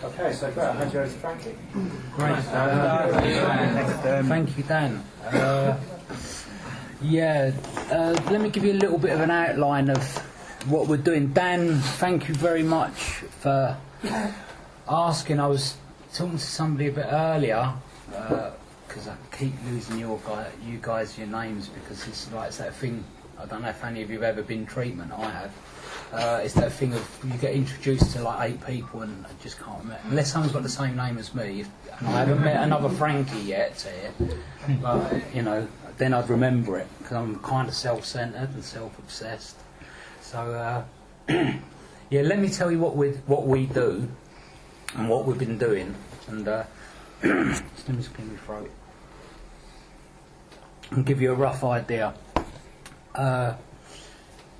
Okay, so great. I'll hand you over to Frankie. Great. Thank you, Dan. Let me give you a little bit of an outline of what we're doing. Dan, thank you very much for asking. I was talking to somebody a bit earlier, because I keep losing you guys your names, because it's that thing. I don't know if any of you have ever been in treatment. I have. It's that thing of you get introduced to like 8 people and I just can't remember, unless someone's got the same name as me. And I haven't met another Frankie yet here, but then I'd remember it, because I'm kind of self-centred and self-obsessed. So let me tell you what we do and what we've been doing. And let me just clear my throat and give you a rough idea.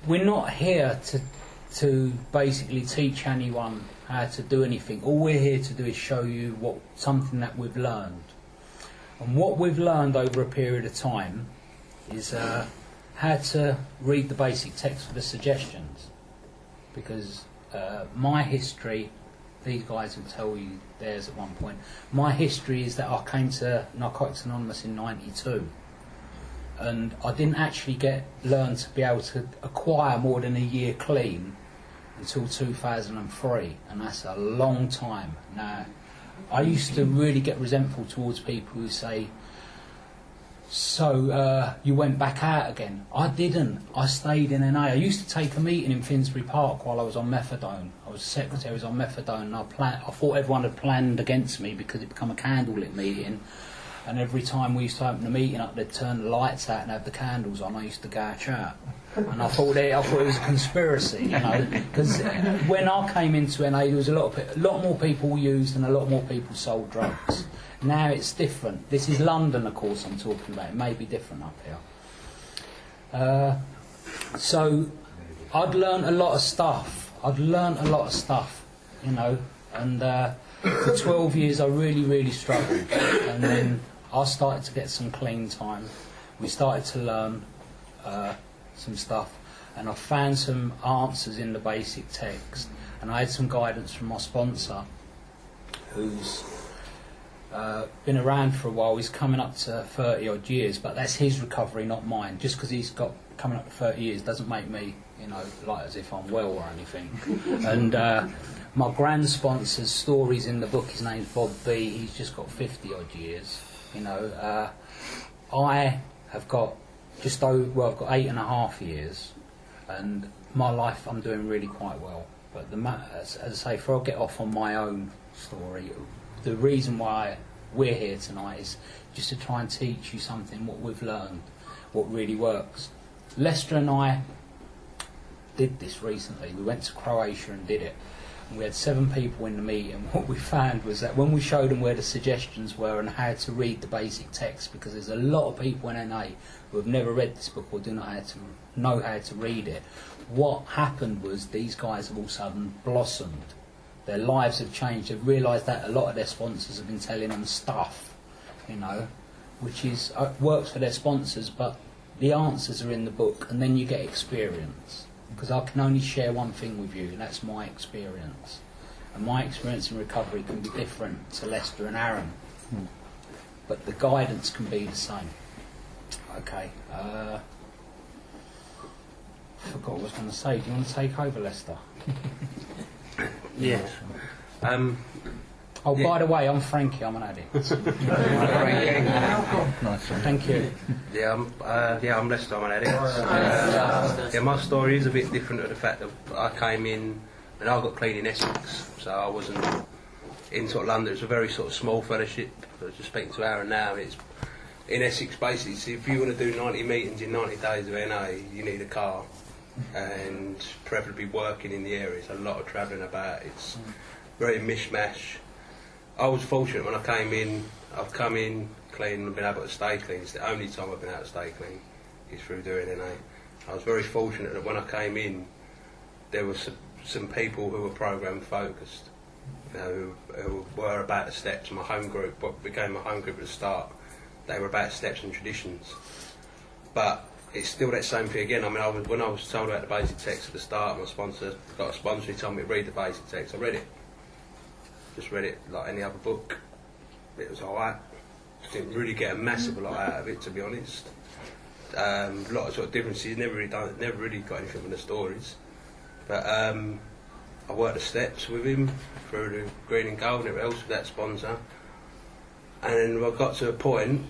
We're not here to basically teach anyone how to do anything. All we're here to do is show you something that we've learned. And what we've learned over a period of time is how to read the basic text for the suggestions. Because my history, these guys will tell you theirs at one point, my history is that I came to Narcotics Anonymous in '92. And I didn't actually learn to be able to acquire more than a year clean until 2003, and that's a long time. Now, I used to really get resentful towards people who say, so you went back out again. I didn't. I stayed in NA. I used to take a meeting in Finsbury Park while I was on methadone. I was secretary on methadone, and I thought everyone had planned against me because it became a candlelit meeting. And every time we used to open the meeting up, they'd turn the lights out and have the candles on. I used to gouge out. And I thought it was a conspiracy, because when I came into NA, there was a lot more people used and a lot more people sold drugs. Now it's different. This is London, of course, I'm talking about. It may be different up here. So I'd learned a lot of stuff. And for 12 years I really, really struggled. And then I started to get some clean time. We started to learn some stuff, and I found some answers in the basic text, and I had some guidance from my sponsor, who's been around for a while. He's coming up to 30 odd years, but that's his recovery, not mine. Just because he's got coming up to 30 years doesn't make me, like as if I'm well or anything. And my grand sponsor's stories in the book, his name's Bob B. He's just got 50 odd years. I have got I've got 8.5 years, and my life I'm doing really quite well. But as I say, before I get off on my own story, the reason why we're here tonight is just to try and teach you something, what we've learned, what really works. Lester and I did this recently. We went to Croatia and did it. And we had 7 people in the meeting. What we found was that when we showed them where the suggestions were and how to read the basic text, because there's a lot of people in NA who have never read this book or do not know how to read it, what happened was these guys have all of a sudden blossomed. Their lives have changed. They've realised that a lot of their sponsors have been telling them stuff, which is works for their sponsors, but the answers are in the book, and then you get experience. Because I can only share one thing with you, and that's my experience. And my experience in recovery can be different to Lester and Aaron. But the guidance can be the same. Okay. I forgot what I was going to say. Do you want to take over, Lester? Yes. By the way, I'm Frankie. I'm an addict. Nice. Thank you. I'm Lester. I'm an addict. My story is a bit different to the fact that I came in and I got clean in Essex, so I wasn't in sort of London. It's a very sort of small fellowship. I was just speaking to Aaron now. It's in Essex basically. So if you want to do 90 meetings in 90 days of NA, you need a car, and preferably working in the area. It's a lot of travelling about. It's very mishmash. I was fortunate when I came in. I've come in clean and been able to stay clean. It's the only time I've been able to stay clean is through doing NA. I was very fortunate that when I came in, there were some people who were program focused, who were about the steps. My home group, what became my home group at the start, they were about steps and traditions. But it's still that same thing again. I mean, when I was told about the basic text at the start, my sponsor got a sponsor who told me to read the basic text. I read it. Just read it like any other book. It was alright. Didn't really get a massive lot out of it, to be honest. A lot of sort of differences. Never really got anything from the stories. But I worked the steps with him through the Green and Gold and everything else with that sponsor. And then I got to a point,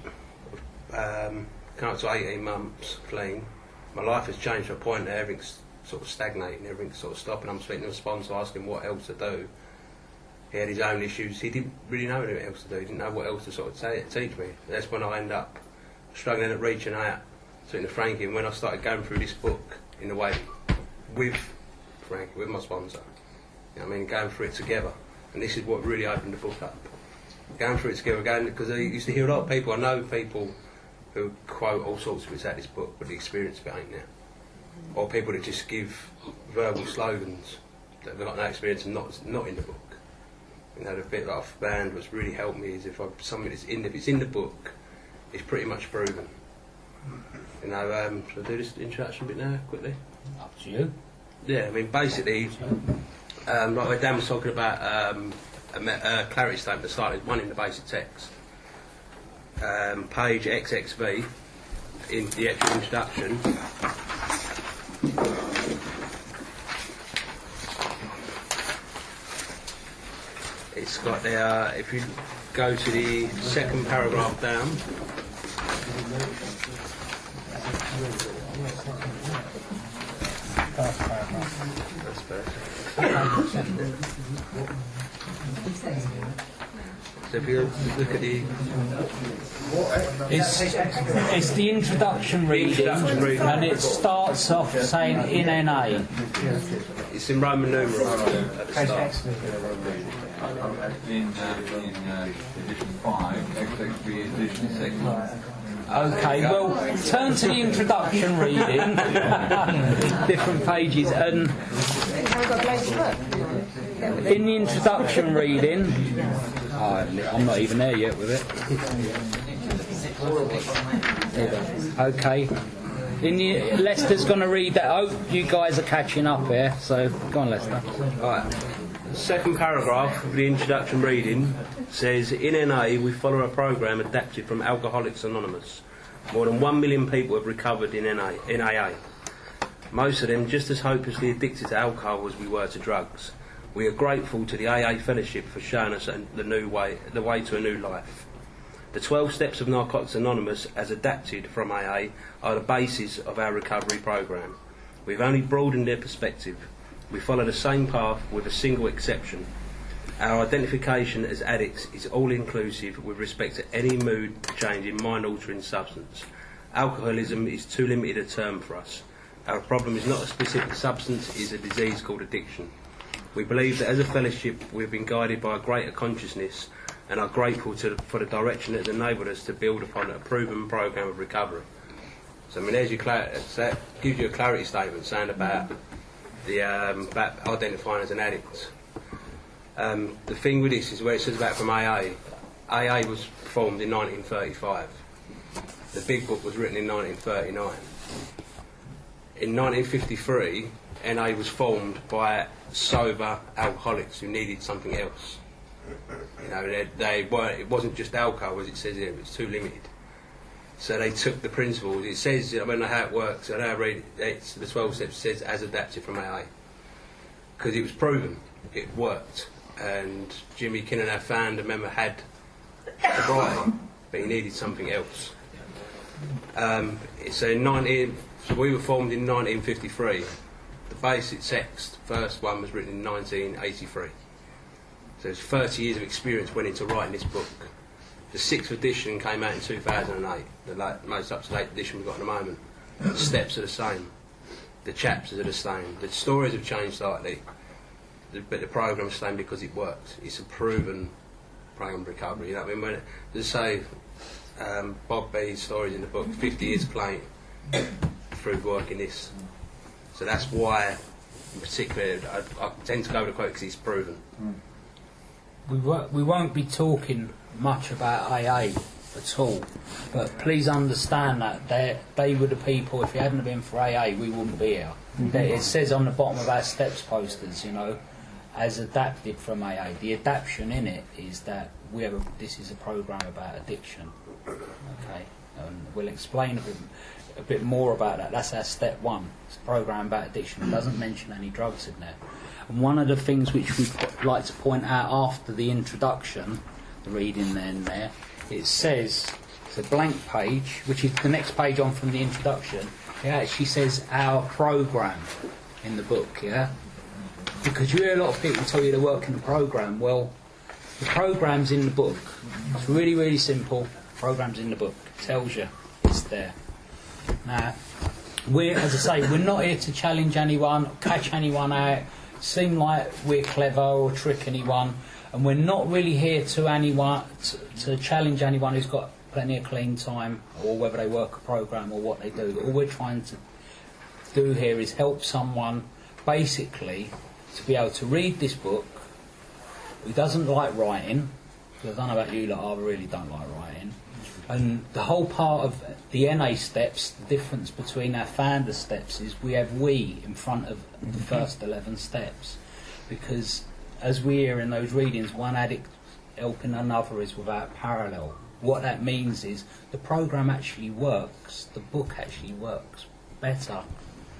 come up to 18 months clean. My life has changed to a point that everything's sort of stagnating, everything's sort of stopping. I'm speaking to a sponsor, asking what else to do. He had his own issues. He didn't really know anything else to do. He didn't know what else to sort of teach me. That's when I end up struggling at reaching out to Frankie. And when I started going through this book in the way with Frankie, with my sponsor, you know what I mean, going through it together. And this is what really opened the book up. Going through it together again, because I used to hear a lot of people. I know people who quote all sorts of bits out of this book, but the experience of it ain't there. Or people that just give verbal slogans that have got no experience and not in the book. You know, the bit that I've found what's really helped me is if it's in the book, it's pretty much proven. You know, shall I do this introduction bit now, quickly? Up to you. Yeah, I mean, basically, like where Dan was talking about a clarity statement that started one in the basic text. Page XXV in the actual introduction. It's got there, if you go to the second paragraph down, that's perfect. So if you look at the... It's the introduction reading, and it starts off saying in NA. It's in Roman numerals at the start. In edition 5, XXB edition 6. Okay, well, turn to the introduction reading, different pages, and in the introduction reading, I'm not even there yet with it. Okay. Lester's going to read that. I hope you guys are catching up here, so go on, Lester. Alright. Second paragraph of the introduction reading says, in NA we follow a programme adapted from Alcoholics Anonymous. More than 1 million people have recovered in AA. Most of them just as hopelessly addicted to alcohol as we were to drugs. We are grateful to the AA Fellowship for showing us the way to a new life. The 12 steps of Narcotics Anonymous, as adapted from AA, are the basis of our recovery programme. We've only broadened their perspective. We follow the same path with a single exception. Our identification as addicts is all-inclusive with respect to any mood change in mind-altering substance. Alcoholism is too limited a term for us. Our problem is not a specific substance, it is a disease called addiction. We believe that as a fellowship we have been guided by a greater consciousness and are grateful for the direction that has enabled us to build upon a proven programme of recovery. So I mean, there's your clarity. That gives you a clarity statement saying about about identifying as an addict. The thing with this is where it says about from AA. AA was formed in 1935. The big book was written in 1939. In 1953, NA was formed by sober alcoholics who needed something else. You know, they weren't. It wasn't just alcohol, as it says here. It was too limited. So they took the principles. It says, I don't know how it works. I don't read it. The 12 steps says as adapted from AA because it was proven. It worked. And Jimmy Kinnan, our founder, member, had sobriety, but he needed something else. So we were formed in 1953. The basic text, first one, was written in 1983. So it's 30 years of experience went into writing this book. The 6th edition came out in 2008, the most up-to-date edition we've got at the moment. The steps are the same. The chapters are the same. The stories have changed slightly, but the programme's the same because it works. It's a proven programme of recovery. You know what I mean? When just say Bob B's stories in the book, 50 years clean through working this. So that's why, in particular, I tend to go with the quote because it's proven. We won't be talking much about AA at all, but please understand that they were the people. If it hadn't been for AA, we wouldn't be here. It says on the bottom of our steps posters, you know, as adapted from AA. The adaptation in it is that this is a program about addiction. Okay, and we'll explain a bit more about that. That's our step one. It's a program about addiction. It doesn't mention any drugs in there. And one of the things which we'd like to point out after the introduction, the reading there, it says, it's a blank page, which is the next page on from the introduction. It actually says our program in the book, yeah? Because you hear a lot of people tell you they work in the program. Well, the program's in the book. It's really, really simple. The program's in the book. It tells you it's there. Now, as I say, we're not here to challenge anyone, catch anyone out, seem like we're clever or trick anyone, and we're not really here to challenge anyone who's got plenty of clean time, or whether they work a program or what they do. All we're trying to do here is help someone basically to be able to read this book who doesn't like writing, because I don't know about you, I really don't like writing, and the whole part of the NA steps, the difference between our founder steps is we have we in front of the first 11 steps, because as we hear in those readings, one addict helping another is without parallel. What that means is the program actually works, the book actually works better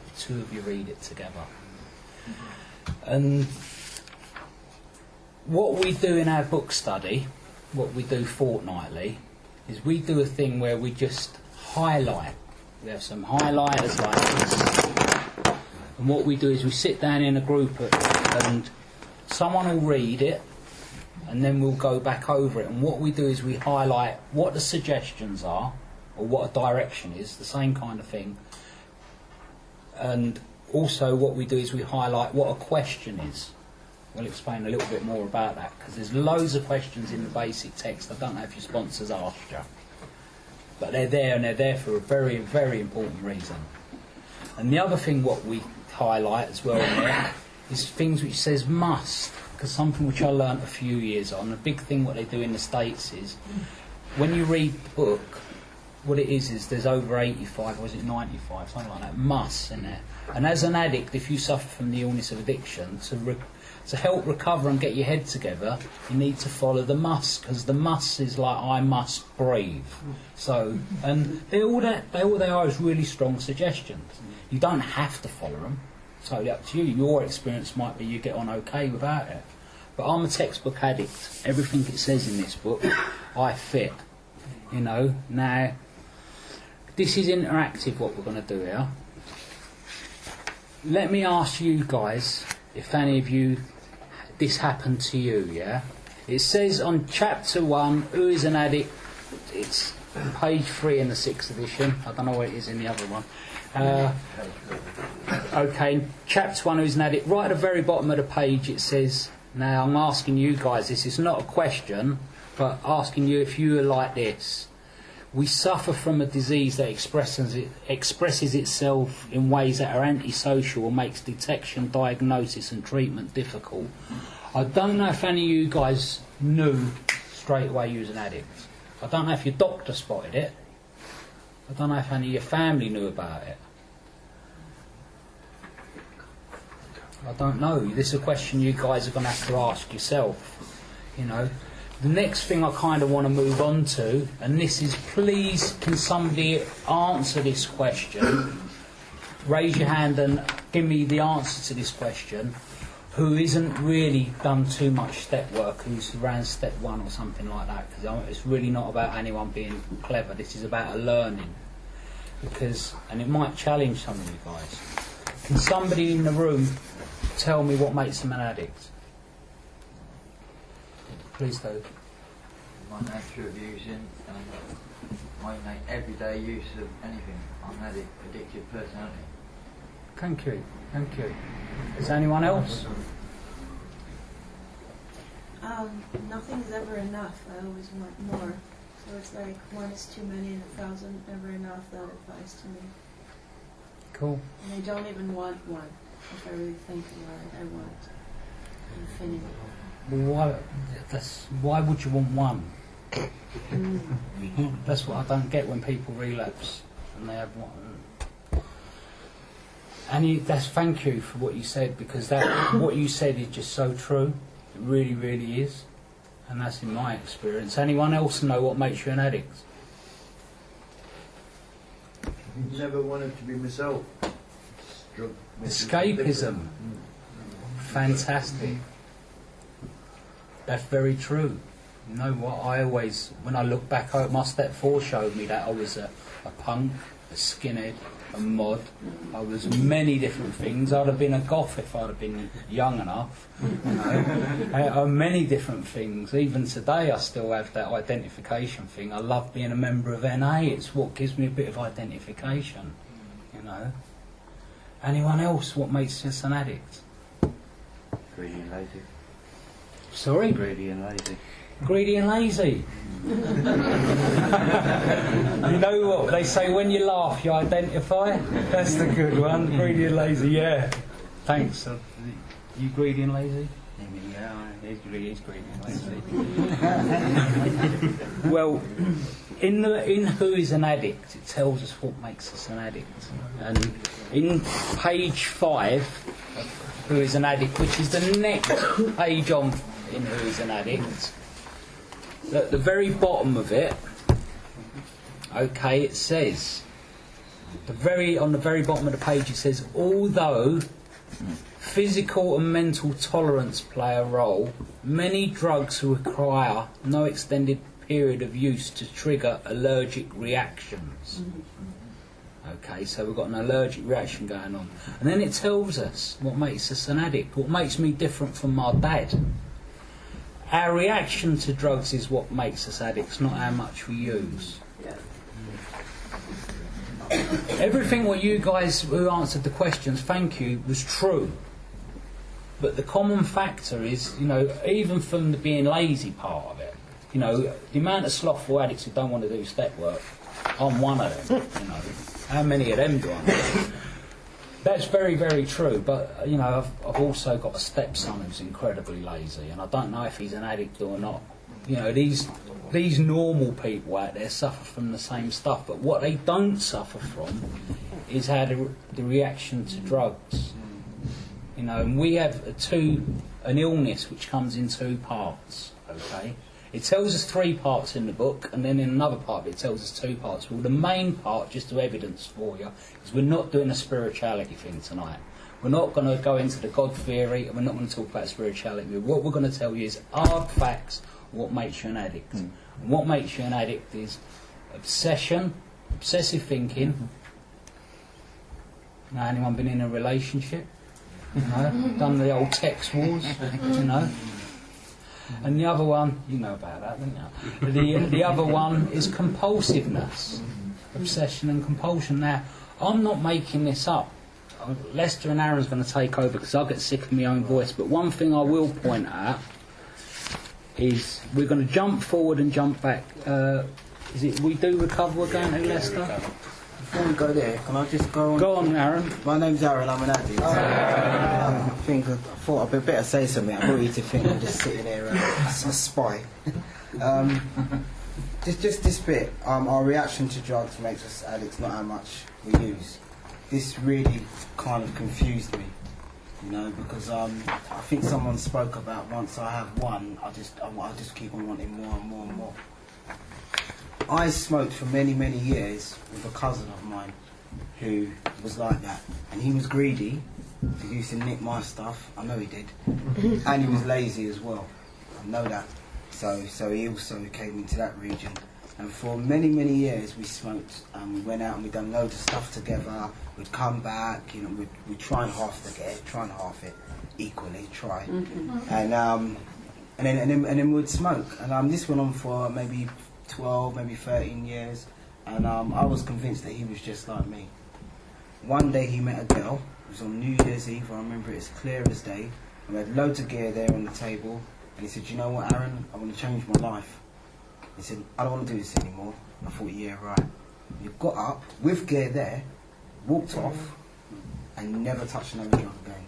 if two of you read it together. And what we do in our book study, what we do fortnightly, is we do a thing where we just highlight. We have some highlighters like this. And what we do is we sit down in a group and someone will read it, and then we'll go back over it. And what we do is we highlight what the suggestions are, or what a direction is, the same kind of thing. And also what we do is we highlight what a question is. We'll explain a little bit more about that, because there's loads of questions in the basic text. I don't know if your sponsors asked you, but they're there, and they're there for a very, very important reason. And the other thing what we highlight as well in there is things which says must, because something which I learnt a few years on, a big thing what they do in the States is, when you read the book, what it is there's over 85, or is it 95, something like that, musts in there. And as an addict, if you suffer from the illness of addiction, to help recover and get your head together, you need to follow the must, because the must is like, I must breathe. So, and all they are is really strong suggestions. You don't have to follow them. It's totally up to you. Your experience might be you get on okay without it. But I'm a textbook addict. Everything it says in this book, I fit. You know, now, this is interactive what we're going to do here. Let me ask you guys, if any of you, this happened to you, yeah? It says on chapter 1, who is an addict? It's page 3 in the 6th edition. I don't know where it is in the other one. Okay, chapter 1, who is an addict? Right at the very bottom of the page it says, now I'm asking you guys, this is not a question, but asking you if you are like this. We suffer from a disease that expresses itself in ways that are antisocial or makes detection, diagnosis and treatment difficult. I don't know if any of you guys knew straight away you was an addict. I don't know if your doctor spotted it. I don't know if any of your family knew about it. I don't know. This is a question you guys are going to have to ask yourself. You know. The next thing I kind of want to move on to, and this is, please, can somebody answer this question? Raise your hand and give me the answer to this question. Who isn't really done too much step work, who's around step 1 or something like that? Because it's really not about anyone being clever. This is about a learning. And it might challenge some of you guys. Can somebody in the room tell me what makes them an addict? Please do. My nature of using and my everyday use of anything. I'm an addictive personality. Thank you. Thank you. Is there anyone else? Nothing is ever enough. I always want more. So it's like 1 is too many and 1,000 never enough. That applies to me. Cool. And I don't even want one. If I really think about it, I want infinity. Why would you want one? That's what I don't get when people relapse and they have one. That's thank you for what you said, because what you said is just so true. It really, really is, and that's in my experience. Anyone else know what makes you an addict? Never wanted to be myself. Escapism. Fantastic. That's very true. You know what? When I look back, my step 4 showed me that I was a punk, a skinhead, a mod. I was many different things. I'd have been a goth if I'd have been young enough. You know? Many different things. Even today I still have that identification thing. I love being a member of NA. It's what gives me a bit of identification. You know. Anyone else? What makes us an addict? Greedy and lazy. Sorry? Greedy and lazy. Greedy and lazy. You know what they say, when you laugh you identify? That's the good one. Greedy and lazy, yeah. Thanks. You greedy and lazy? Yeah, he's greedy and lazy. Well, in Who is an Addict, it tells us what makes us an addict. And in page 5 of Who is an Addict, which is the next page on in Who is an Addict, at the very bottom of it, okay, it says, on the very bottom of the page, it says, although physical and mental tolerance play a role, many drugs require no extended period of use to trigger allergic reactions. Okay, so we've got an allergic reaction going on. And then it tells us what makes us an addict, what makes me different from my dad. Our reaction to drugs is what makes us addicts, not how much we use. Everything what you guys who answered the questions, thank you, was true. But the common factor is, you know, even from the being lazy part of it, you know, the amount of slothful addicts who don't want to do step work, I'm one of them, you know. How many of them do I know? That's very, very true, but, you know, I've also got a stepson who's incredibly lazy, and I don't know if he's an addict or not. You know, these normal people out there suffer from the same stuff, but what they don't suffer from is how the reaction to drugs. You know, and we have an illness which comes in 2 parts, okay? It tells us 3 parts in the book, and then in another part it tells us 2 parts. Well, the main part, just to evidence for you, is we're not doing a spirituality thing tonight. We're not going to go into the God theory, and we're not going to talk about spirituality. What we're going to tell you is hard facts, what makes you an addict. And what makes you an addict is obsession, obsessive thinking. Now, anyone been in a relationship? You know, done the old text wars, you know. And the other one, you know about that, don't you? The other one is compulsiveness, obsession and compulsion. Now, I'm not making this up. Lester and Aaron's going to take over because I'll get sick of my own voice. But one thing I will point out is we're going to jump forward and jump back. Is it we do recover again, Lester? Before we go there, can I just go on? Go on, Aaron. My name's Aaron, I'm an addict. I thought I'd better say something. I want you to think I'm just sitting there a spy. Just this bit, our reaction to drugs makes us addicts, not how much we use. This really kind of confused me, you know, because I think someone spoke about once I have one, I just keep on wanting more and more and more. I smoked for many, many years with a cousin of mine who was like that. And he was greedy. He used to nick my stuff. I know he did. And he was lazy as well. I know that. So he also came into that region. And for many, many years we smoked and we went out and we done loads of stuff together. We'd come back, you know, we'd try and half it equally, try. And then we'd smoke. And this went on for maybe 12, maybe 13 years, and I was convinced that he was just like me. One day he met a girl, it was on New Year's Eve, I remember it as clear as day, and we had loads of gear there on the table, and he said, you know what, Aaron, I want to change my life. He said, I don't want to do this anymore. I thought, yeah, right. You got up, with gear there, walked off, and never touched another drug again.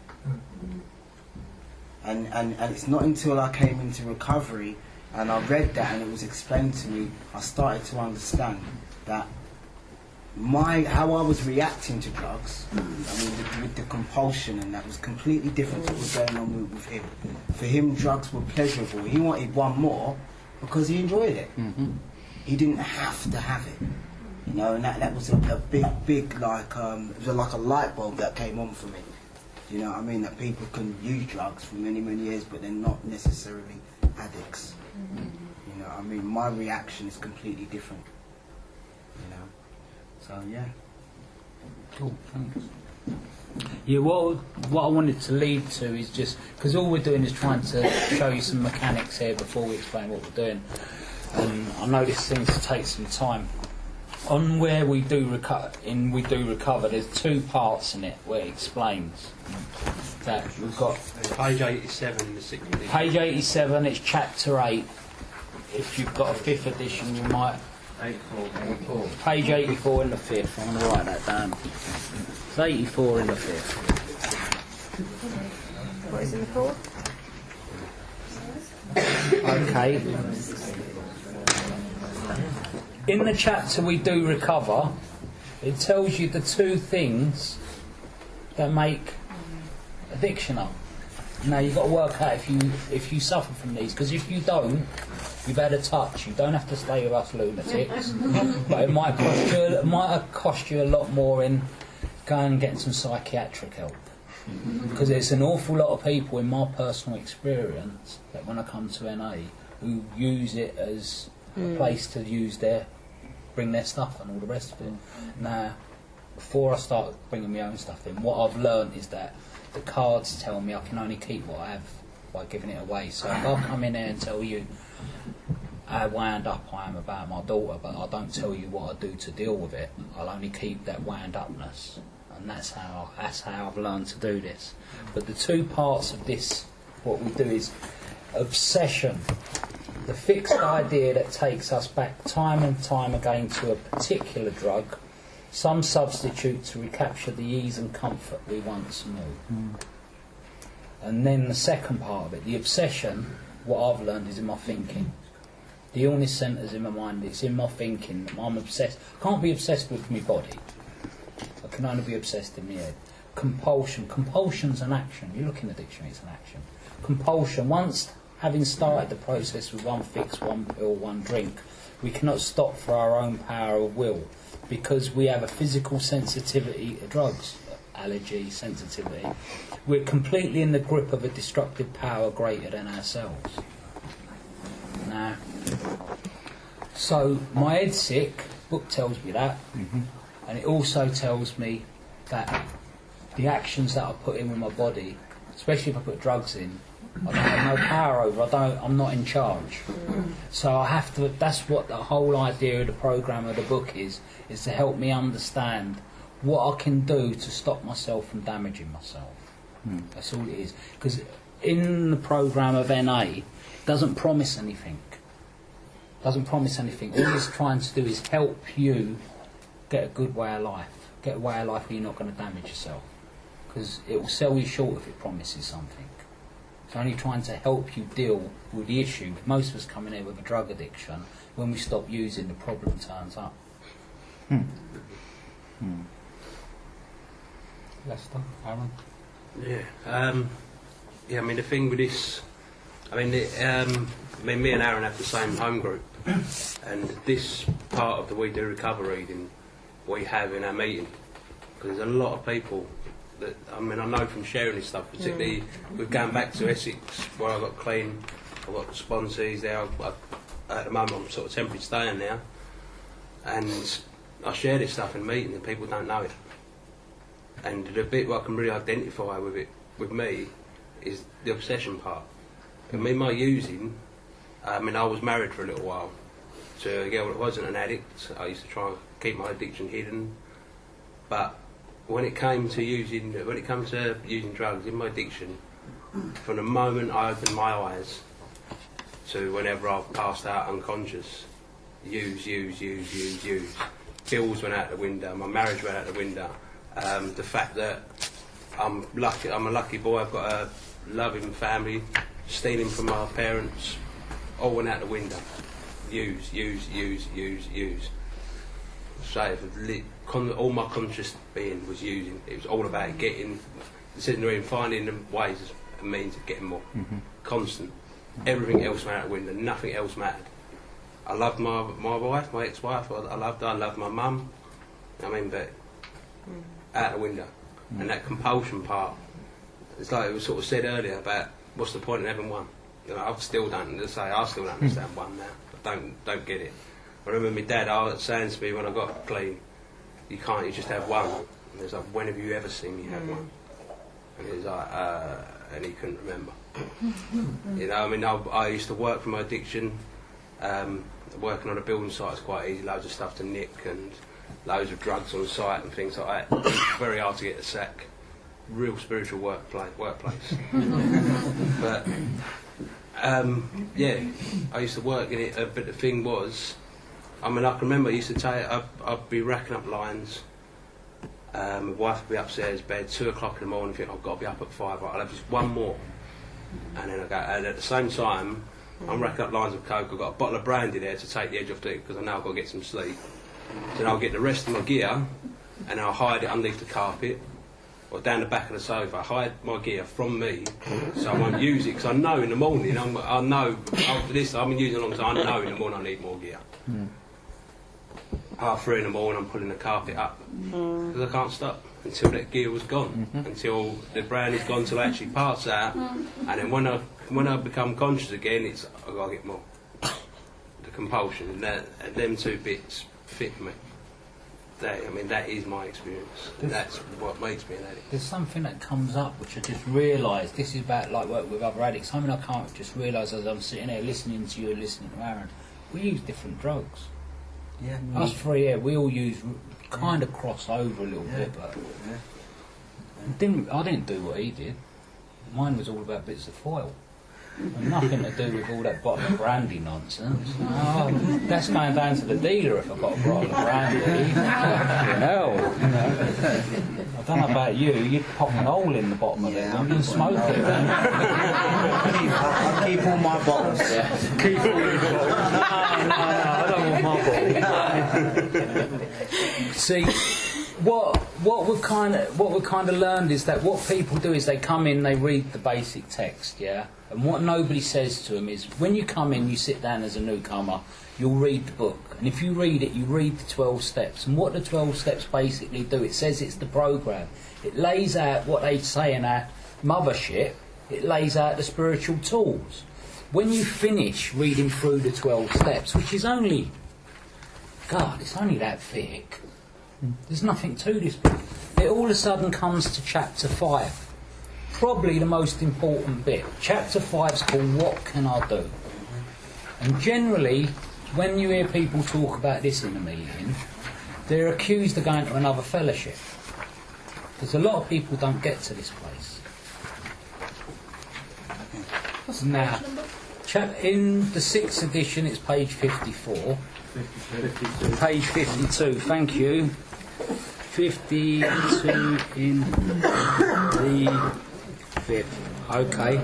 And it's not until I came into recovery and I read that and it was explained to me, I started to understand that how I was reacting to drugs, I mean, with the compulsion, and that was completely different to what was going on with him. For him, drugs were pleasurable. He wanted one more because he enjoyed it. He didn't have to have it, you know, and that was a big like it was like a light bulb that came on for me. You know what I mean? That people can use drugs for many years, but they're not necessarily addicts. You know what I mean? My reaction is completely different. You know. So yeah. Cool, thanks. Yeah, what I wanted to lead to is just because all we're doing is trying to show you some mechanics here before we explain what we're doing. And I know this seems to take some time. On where we do recover, there's two parts in it where it explains that we've got Page 87 in the 6th edition. page 87. It's chapter 8. If you've got a 5th edition, you might. 84. Page 84 in the 5th. I'm going to write that down. It's 84 in the 5th. What is in the fourth? Okay. In the chapter we do recover, it tells you the two things that make addiction up. Now you've got to work out if you suffer from these, because if you don't, you've had a touch. You don't have to stay with us lunatics, but it might cost you a lot more in going and getting some psychiatric help. Because there's an awful lot of people, in my personal experience, that when I come to NA, who use it as a place to bring their stuff and all the rest of it. Now, before I start bringing my own stuff in, what I've learned is that the cards tell me I can only keep what I have by giving it away. So if I come in there and tell you how wound up I am about my daughter, but I don't tell you what I do to deal with it, I'll only keep that wound upness. And that's how I've learned to do this. But the two parts of this, what we do is obsession, the fixed idea that takes us back time and time again to a particular drug, some substitute to recapture the ease and comfort we once knew. And then the second part of it, the obsession, what I've learned is in my thinking. The illness centres in my mind, it's in my thinking. I'm obsessed. I can't be obsessed with my body. I can only be obsessed in my head. Compulsion. Compulsion's an action. You look in the dictionary, it's an action. Compulsion. Once having started the process with one fix, one pill, one drink, we cannot stop for our own power of will, because we have a physical sensitivity to drugs, allergy, sensitivity. We're completely in the grip of a destructive power greater than ourselves. Now, so my head's sick, book tells me that, and it also tells me that the actions that I put in with my body, especially if I put drugs in, I don't have no power over. I'm not in charge. So I have to. That's what the whole idea of the program of the book is to help me understand what I can do to stop myself from damaging myself. That's all it is. Because in the program of NA, it doesn't promise anything. All it's trying to do is help you get a good way of life. Get a way of life where you're not going to damage yourself. Because it will sell you short if it promises something. It's only trying to help you deal with the issue. Most of us come in here with a drug addiction. When we stop using, the problem turns up. Lester, Aaron? Yeah, I mean, the thing with this, me and Aaron have the same home group, and this part of the We Do Recover reading we have in our meeting, because there's a lot of people that, I know from sharing this stuff, particularly with going back to Essex, where I got clean, I've got sponsees there, at the moment I'm sort of temporarily staying now, and I share this stuff in meetings and people don't know it. And the bit where I can really identify with it, with me, is the obsession part. My using, I was married for a little while to a girl that wasn't an addict. I used to try and keep my addiction hidden, but when it came to using drugs in my addiction, from the moment I opened my eyes to whenever I've passed out unconscious, use. Bills went out the window, my marriage went out the window. The fact that I'm a lucky boy, I've got a loving family, stealing from my parents, all went out the window. Use. say, all my conscious being was using. It was all about sitting there and finding the ways and means of getting more. Constant. Everything else went out the window. Nothing else mattered. I loved my wife, my ex-wife. I loved her. I loved my mum. I mean, but out the window. And that compulsion part, it's like it was sort of said earlier about what's the point in having one. You know, I still don't understand one now. I don't get it. I remember my dad saying to me when I got clean, you just have one. And he was like, when have you ever seen me have one? And he was like, and he couldn't remember. You know, I mean, I used to work for my addiction. Working on a building site is quite easy, loads of stuff to nick and loads of drugs on site and things like that. It's very hard to get a sack. Real spiritual workplace. But yeah, I used to work in it, but the thing was, I mean, I can remember I used to I'd be racking up lines. My wife would be upstairs bed, 2 o'clock in the morning, think I've got to be up at 5, I'll have just one more. And then I go, and at the same time, I'm racking up lines of coke, I've got a bottle of brandy there to take the edge off it, because I know I've got to get some sleep. Then I'll get the rest of my gear, and I'll hide it underneath the carpet, or down the back of the sofa, hide my gear from me, so I won't use it, because I know in the morning, I know, after this, I've been using it a long time, I know in the morning I need more gear. 3:30 in the morning, I'm pulling the carpet up, because I can't stop until that gear was gone, until the brandy's gone, till I actually pass out, and then when I become conscious again, it's I've got to get more. The compulsion, and them two bits fit me. That is my experience. That's what makes me an addict. There's something that comes up which I just realised. This is about like work with other addicts. Something I can't just realise as I'm sitting there listening to you, listening to Aaron. We use different drugs. Yeah. Us three here, we all use kind of cross over a little bit, but I didn't do what he did. Mine was all about bits of foil. And nothing to do with all that bottle of brandy nonsense. Oh, that's going down to the dealer if I've got a bottle of brandy. Hell, you know. I don't know about you, you'd pop an hole in the bottom of it and smoke it. I keep all my bottles. Keep all your bottles. No, I don't want my bottle. See, what we've kind of learned is that what people do is they come in, they read the basic text, yeah. And what nobody says to them is, when you come in, you sit down as a newcomer, you'll read the book. And if you read it, you read the 12 steps. And what the 12 steps basically do, it says it's the program. It lays out what they say in our mothership. It lays out the spiritual tools. When you finish reading through the 12 steps, which is only, God, it's only that thick. There's nothing to this book. It all of a sudden comes to chapter 5. Probably the most important bit. Chapter 5 is called What Can I Do? And generally, when you hear people talk about this in a meeting, they're accused of going to another fellowship. Because a lot of people don't get to this place. What's Now, the page number? in the 6th edition, it's page 54. 52. Page 52, thank you. 52 in the 5th. Okay.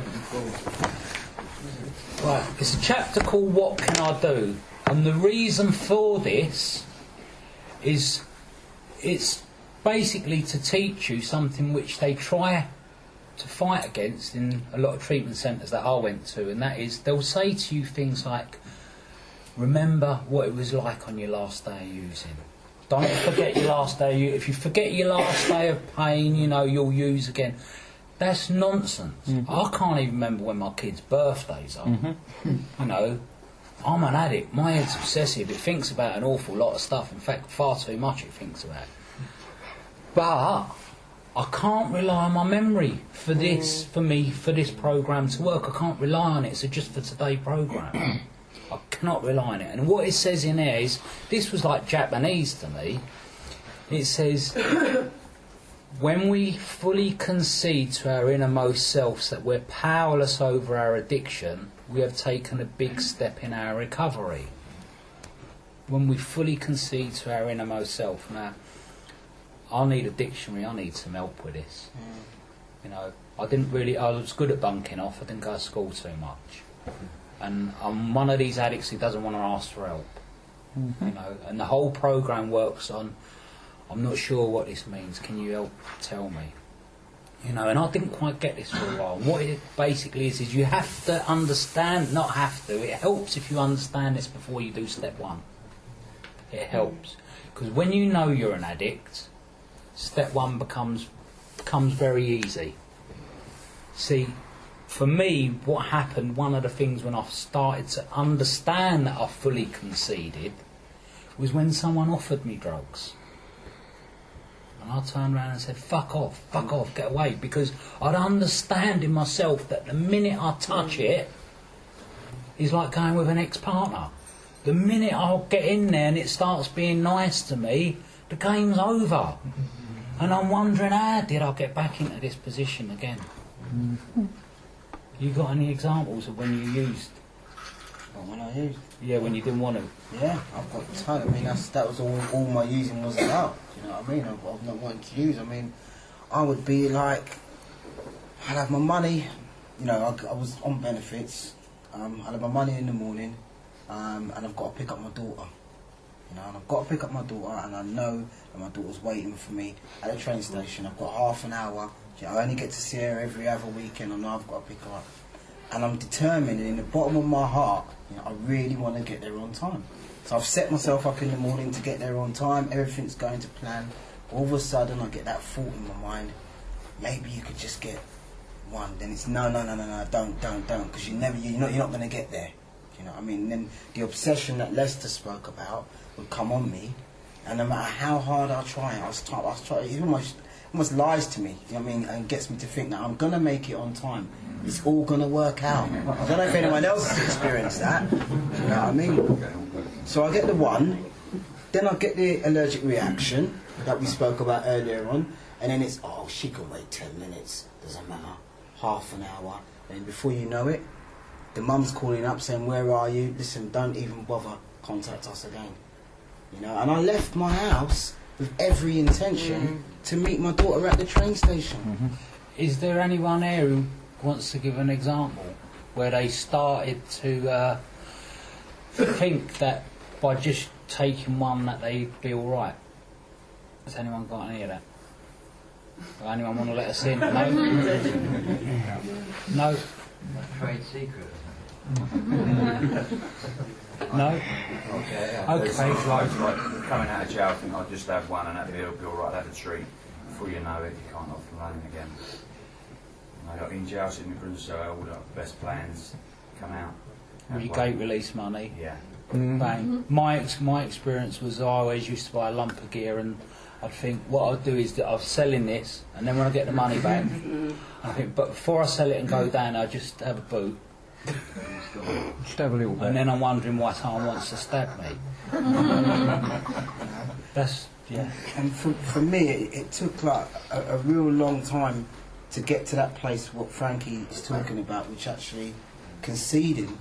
Right, it's a chapter called What Can I Do? And the reason for this is it's basically to teach you something which they try to fight against in a lot of treatment centres that I went to, and that is they'll say to you things like, remember what it was like on your last day of using. Don't forget your last day. If you forget your last day of pain, you know, you'll use again. That's nonsense. I can't even remember when my kids' birthdays are. You know, I'm an addict. My head's obsessive. It thinks about an awful lot of stuff. In fact, far too much it thinks about. But I can't rely on my memory for this, for this programme to work. I can't rely on it. So just for today's programme. I cannot rely on it. And what it says in there is, this was like Japanese to me. It says, when we fully concede to our innermost selves that we're powerless over our addiction, we have taken a big step in our recovery. When we fully concede to our innermost self. Now, I need a dictionary, I need some help with this. You know, I was good at bunking off, I didn't go to school too much. And I'm one of these addicts who doesn't want to ask for help. You know, and the whole program works on, I'm not sure what this means, can you help tell me? You know, and I didn't quite get this for a while. What it basically is you have to understand, not have to, it helps if you understand this before you do step one. It helps. Because when you know you're an addict, step one becomes very easy. See, for me, what happened, one of the things when I started to understand that I fully conceded, was when someone offered me drugs. And I turned around and said, fuck off, get away. Because I'd understand in myself that the minute I touch it, it's like going with an ex-partner. The minute I'll get in there and it starts being nice to me, the game's over. And I'm wondering, how did I get back into this position again? You got any examples of when you used? Not when I used. Yeah, when you didn't want to. Yeah, I've got a ton. I mean, that was all my using was about. You know what I mean? I've not wanted to use. I mean, I would be like, I'd have my money. You know, I was on benefits. I'd have my money in the morning, and I've got to pick up my daughter. You know, and I've got to pick up my daughter, and I know that my daughter's waiting for me at the train station. I've got half an hour. You know, I only get to see her every other weekend. I know I've got to pick her up. And I'm determined, and in the bottom of my heart, you know, I really want to get there on time. So I've set myself up in the morning to get there on time. Everything's going to plan. All of a sudden, I get that thought in my mind, maybe you could just get one. Then it's no, don't, because you're not going to get there. You know what I mean? And then the obsession that Lester spoke about would come on me, and no matter how hard I try, I was trying. It almost lies to me. You know what I mean? And gets me to think that I'm going to make it on time. It's all going to work out. I don't know if anyone else has experienced that. You know what I mean? So I get the one, then I get the allergic reaction that we spoke about earlier on, and then it's, oh, she can wait 10 minutes, doesn't matter, half an hour, and before you know it, the mum's calling up saying, where are you? Listen, don't even bother, contact us again. You know, and I left my house with every intention to meet my daughter at the train station. Is there anyone here who wants to give an example where they started to think that by just taking one that they'd be all right? Has anyone got any of that? Does anyone want to let us in? No? No? Trade secret. No? Okay. Okay. There's loads of like coming out of jail, I think I'll just have one and that'll be alright, have a treat. Before you know it, you can't off and running again. You know, like in jail, sitting in the prison cell, all the best plans come out. With your gate release money. Yeah. Bang. My experience was I always used to buy a lump of gear and I'd think what I'd do is that I'm selling this and then when I get the money back I think, but before I sell it and go down I'd just have a boot. Just have a little bit. And then I'm wondering why someone wants to stab me. That's, yeah. And for me, it took like a real long time to get to that place what Frankie is talking about, which actually conceding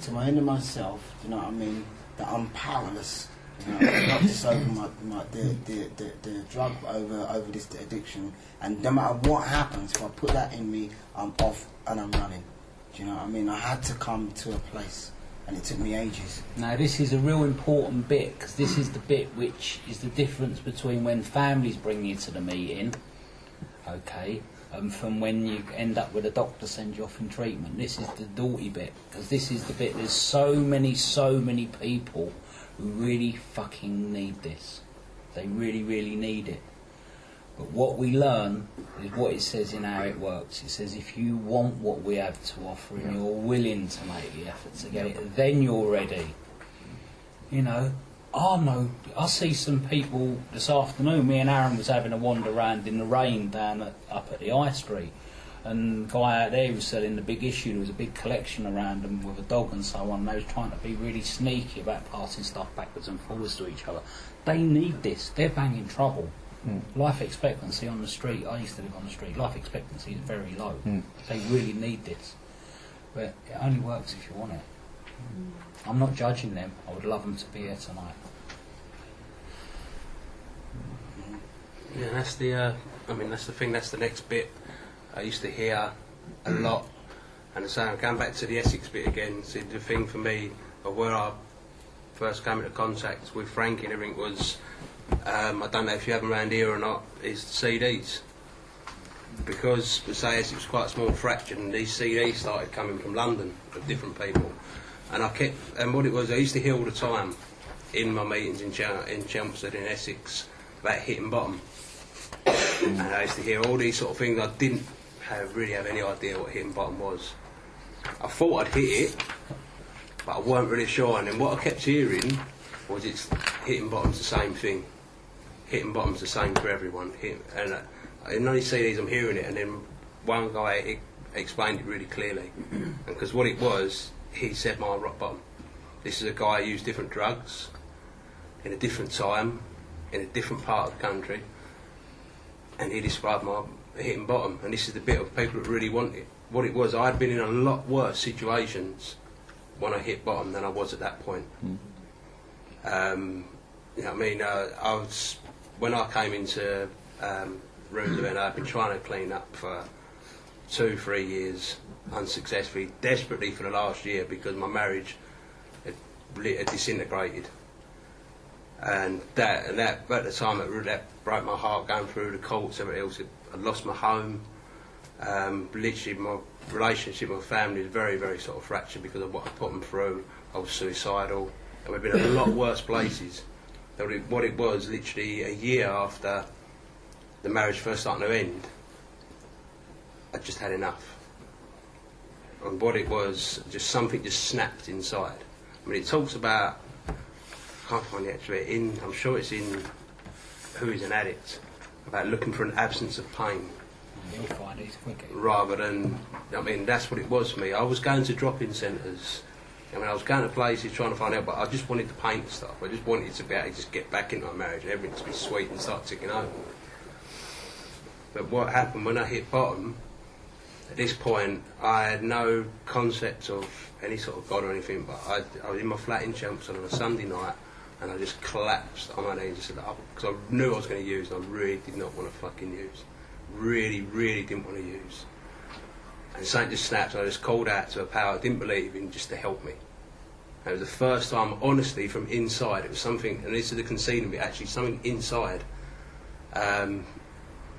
to my inner myself, you know what I mean, that I'm powerless. You know, I'm not just over the drug over this addiction, and no matter what happens, if I put that in me, I'm off and I'm running. Do you know what I mean? I had to come to a place, and it took me ages. Now this is a real important bit, because this is the bit which is the difference between when families bring you to the meeting, okay, and from when you end up with a doctor send you off in treatment. This is the naughty bit, because this is the bit, there's so many people who really fucking need this. They really, really need it. But what we learn is what it says in How It Works. It says if you want what we have to offer and you're willing to make the effort to get it, then you're ready. You know, I see some people this afternoon. Me and Aaron was having a wander around in the rain up at the High Street, and the guy out there was selling the big issue. There was a big collection around them with a dog and so on. They was trying to be really sneaky about passing stuff backwards and forwards to each other. They need this. They're banging trouble. Life expectancy on the street, I used to live on the street, life expectancy is very low. They really need this. But it only works if you want it. I'm not judging them. I would love them to be here tonight. Yeah, that's the. That's the thing. That's the next bit. I used to hear a lot, and so I'm going back to the Essex bit again. See, the thing for me, of where I first came into contact with Frankie and everything was, I don't know if you have them around here or not, is CDs. Because, say, as it was quite a small fraction, and these CDs started coming from London, of different people. And and what it was, I used to hear all the time, in my meetings in Chelmsford, in Essex, about hitting bottom. And I used to hear all these sort of things. I didn't really have any idea what hitting bottom was. I thought I'd hit it, but I weren't really sure. And then what I kept hearing was it's hitting bottom's the same thing. Hitting bottom's the same for everyone. And in only CDs I'm hearing it, and then one guy explained it really clearly. And because what it was, he said my rock bottom. This is a guy who used different drugs in a different time, in a different part of the country, and he described my hitting bottom. And this is the bit of people that really want it. What it was, I'd been in a lot worse situations when I hit bottom than I was at that point. You know what I mean? When I came into rooms of it, I'd been trying to clean up for 2-3 years unsuccessfully, desperately for the last year because my marriage had disintegrated. And that at the time that broke my heart, going through the courts, everything else. I lost my home. Literally, my relationship with my family was very, very sort of fractured because of what I put them through. I was suicidal, and we've been in a lot worse places. What it was, literally a year after the marriage first starting to end, I just had enough. And what it was, just something just snapped inside. I mean, it talks about, I can't find the actual bit, I'm sure it's in Who is an Addict, about looking for an absence of pain. You'll find it quicker. Rather than, I mean, that's what it was for me. I was going to drop-in centres. I mean, I was going to places trying to find out, but I just wanted to paint stuff. I just wanted to be able to just get back into my marriage and everything to be sweet and start ticking over. But what happened when I hit bottom, at this point, I had no concept of any sort of God or anything, but I was in my flat in Chelmsford on a Sunday night, and I just collapsed on my knees and just said, because I knew I was going to use, and I really did not want to fucking use. Really, really didn't want to use. And something just snapped, and I just called out to a power I didn't believe in just to help me. And it was the first time, honestly, from inside, it was something, and this is the concealing bit, actually, something inside.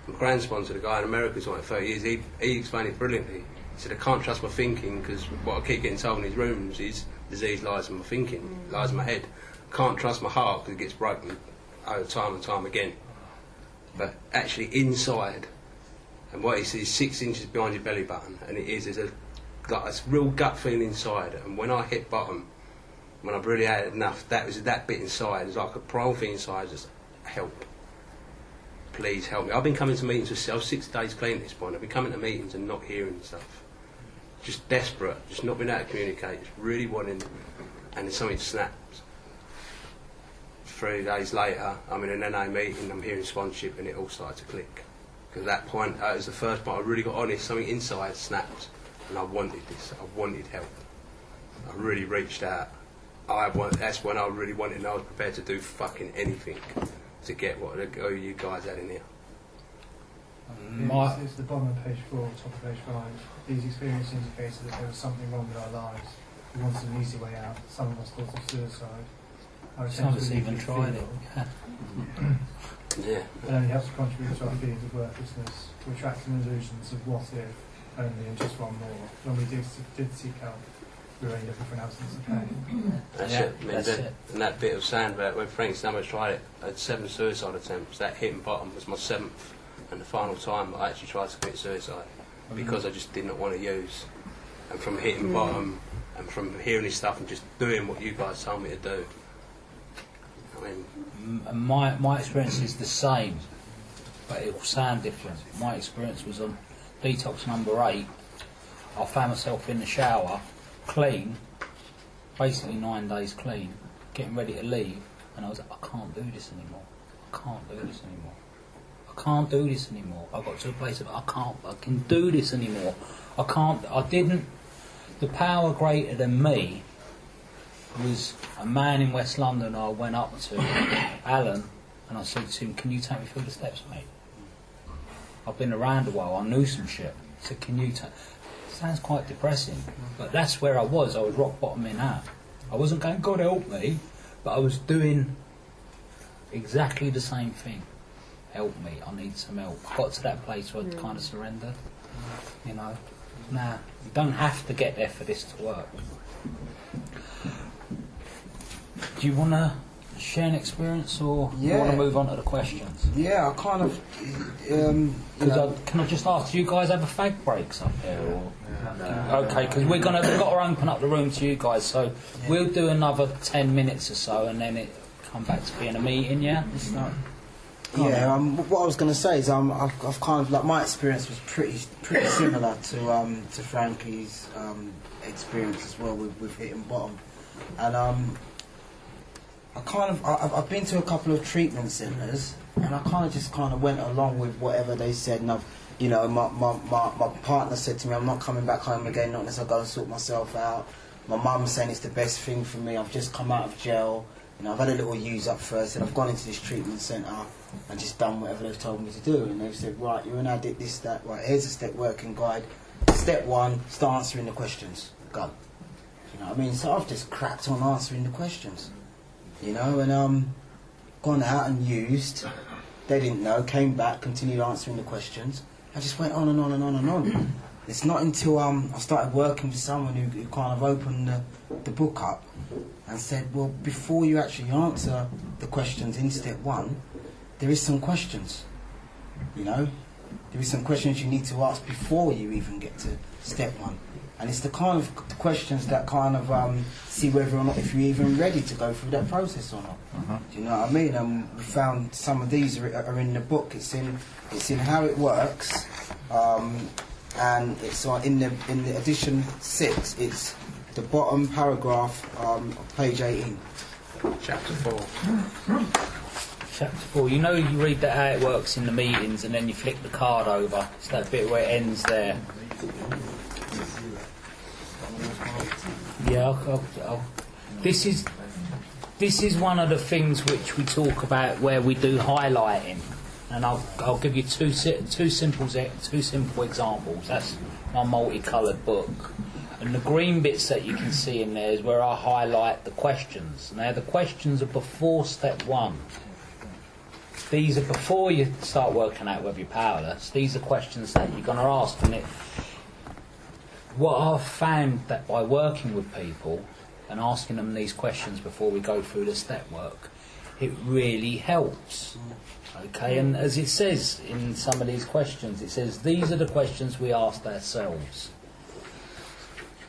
My grand sponsor, the guy in America who's like 30 years, he explained it brilliantly. He said, I can't trust my thinking because what I keep getting told in these rooms is disease lies in my thinking, lies in my head. I can't trust my heart because it gets broken over time and time again. But actually inside, and what he says is 6 inches behind your belly button, and there's a real gut feeling inside. And when I hit bottom, when I've really had enough, that bit inside, it's like a primal thing inside, just help. Please help me. I've been coming to meetings, I was 6 days clean at this point. I've been coming to meetings and not hearing stuff. Just desperate, just not being able to communicate, just really wanting, and then something snaps. 3 days later, I'm in an NA meeting, I'm hearing sponsorship, and it all started to click. Because at that point, it was the first point I really got honest, something inside snapped, and I wanted this, I wanted help. I really reached out. That's when I really wanted, and I was prepared to do fucking anything to get what you guys had in here. It's the bottom of page 4, top of page 5. These experiences indicated that there was something wrong with our lives. We wanted an easy way out. Some of us thought of suicide. Some of us even tried it. Yeah. It only helps to contribute to our feelings of worthlessness, to attracting illusions of what if, only, and just one more. When we did seek help, we were only looking for an absence of pain. That's it. And that bit of sand about when Frank Stammer tried it, I had 7 suicide attempts. That hitting bottom was my 7th and the final time I actually tried to commit suicide because I just did not want to use. And from hitting bottom and from hearing this stuff and just doing what you guys told me to do, I mean, my experience is the same, but it will sound different. My experience was on detox number 8. I found myself in the shower, clean, basically 9 days clean, getting ready to leave, and I was like, I can't do this anymore. I can't do this anymore. I can't do this anymore. I got to a place of I can do this anymore. The power greater than me was a man in West London I went up to, Alan, and I said to him, can you take me through the steps, mate? I've been around a while, I knew some shit. I said, can you take... Sounds quite depressing, but that's where I was rock bottoming out. I wasn't going, God help me, but I was doing exactly the same thing. Help me, I need some help. Got to that place where I kind of surrendered. You know, nah, you don't have to get there for this to work. Do you want to share an experience, or do you want to move on to the questions? Yeah, I kind of. Can I just ask, do you guys have a fag breaks up there? Or? Okay, because we've got to open up the room to you guys, so we'll do another 10 minutes or so, and then it come back to being a meeting. Yeah. What I was going to say is I've kind of, like, my experience was pretty similar to Frankie's experience as well with hitting bottom, and I've been to a couple of treatment centres, and I just went along with whatever they said, and my partner said to me, I'm not coming back home again, not unless I go and sort myself out. My mum's saying it's the best thing for me. I've just come out of jail. I've had a little use up first, and I've gone into this treatment centre and just done whatever they've told me to do. And they've said, right, you're an addict, this, that, right, here's a step working guide. Step 1, start answering the questions. Go. You know what I mean? So I've just cracked on answering the questions. And gone out and used. They didn't know, came back, continued answering the questions. I just went on and on and on and on. It's not until I started working with someone who kind of opened the book up and said, well, before you actually answer the questions in step 1, there is some questions. There is some questions you need to ask before you even get to step 1. And it's the kind of questions that see whether or not if you're even ready to go through that process or not. Do you know what I mean? And we found some of these are in the book. It's in how it works, and it's in the edition 6. It's the bottom paragraph of page 18. Chapter 4. Chapter 4. You read that how it works in the meetings, and then you flick the card over. It's that bit where it ends there. Yeah, this is one of the things which we talk about where we do highlighting, and I'll give you two simple examples. That's my multicoloured book, and the green bits that you can see in there is where I highlight the questions. Now the questions are before step 1. These are before you start working out whether you're powerless. These are questions that you're going to ask, and what I've found that by working with people and asking them these questions before we go through the step work, it really helps. Okay, and as it says in some of these questions, it says these are the questions we asked ourselves.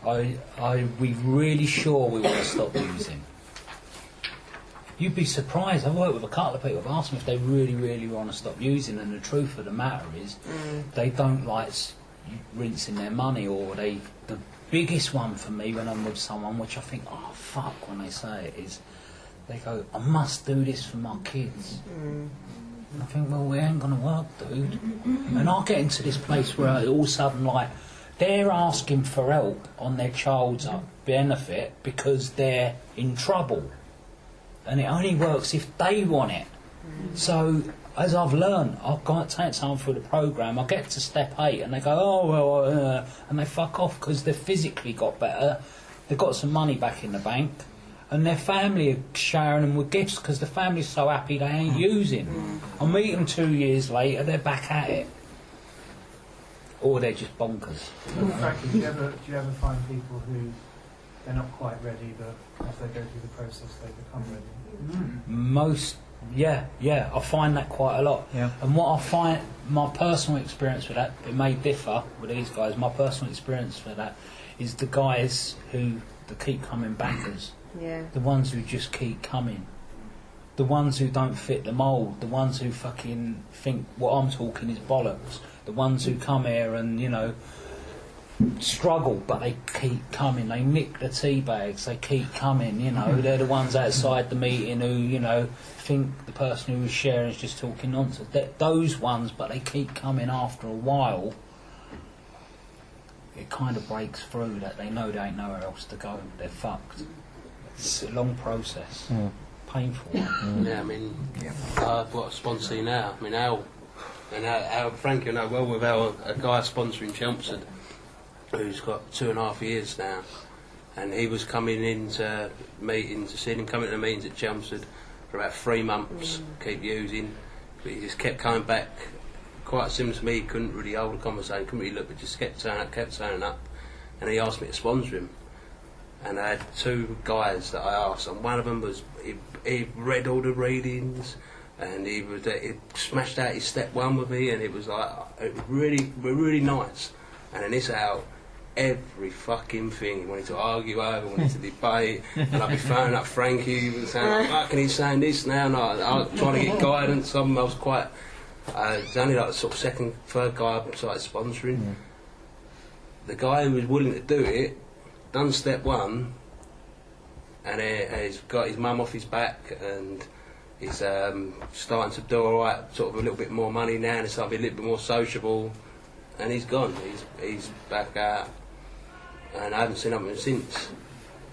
We're really sure we want to stop using. You'd be surprised. I've worked with a couple of people. I've asked them if they really, really want to stop using, and the truth of the matter is, they don't like rinsing their money, or the biggest one for me when I'm with someone, which I think, oh fuck, when they say it, is they go, I must do this for my kids. And I think, well, we ain't gonna work, dude. And I'll get into this place where all of a sudden, like, they're asking for help on their child's benefit because they're in trouble, and it only works if they want it. So as I've learned, I've got to take someone through the programme, I get to step 8 and they go, oh well, and they fuck off because they've physically got better, they've got some money back in the bank, and their family are showering them with gifts because the family's so happy they ain't using. I meet them 2 years later, they're back at it. Or they're just bonkers. Frankie, do you ever find people who they're not quite ready, but as they go through the process they become ready? Yeah, I find that quite a lot. Yeah. And what I find, my personal experience with that, it may differ with these guys, my personal experience for that is the guys who keep coming backers. Yeah. The ones who just keep coming. The ones who don't fit the mould. The ones who fucking think what I'm talking is bollocks. The ones who come here and, struggle, but they keep coming. They nick the tea bags, they keep coming, They're the ones outside the meeting who, think the person who is sharing is just talking nonsense. Those ones, but they keep coming after a while. It kind of breaks through that they know there ain't nowhere else to go. They're fucked. It's a long process. Painful. Yeah, I mean, I've got a sponsor now. I mean, Al, Frankie and I well with a guy sponsoring Chelmsford, who's got 2.5 years now, and he was coming into meetings, seeing him coming to the meetings at Chelmsford for about 3 months, keep using, but he just kept coming back. Quite similar to me, he couldn't really hold a conversation, couldn't really look, but just kept turning up, and he asked me to sponsor him. And I had 2 guys that I asked, and one of them was, he read all the readings, and he smashed out his step 1 with me, and it was like, it was really nice. And then this out, every fucking thing he wanted to argue over, wanted to debate, and I'd be phoning up Frankie, he was saying, how can he saying this now? And I was trying to get guidance. I was quite, it was only like the sort of 2nd, 3rd guy I started sponsoring. The guy who was willing to do it, done step 1, and he's got his mum off his back, and he's starting to do alright, sort of a little bit more money now, and he's starting to be a little bit more sociable, and he's gone. He's back out, and I haven't seen him since.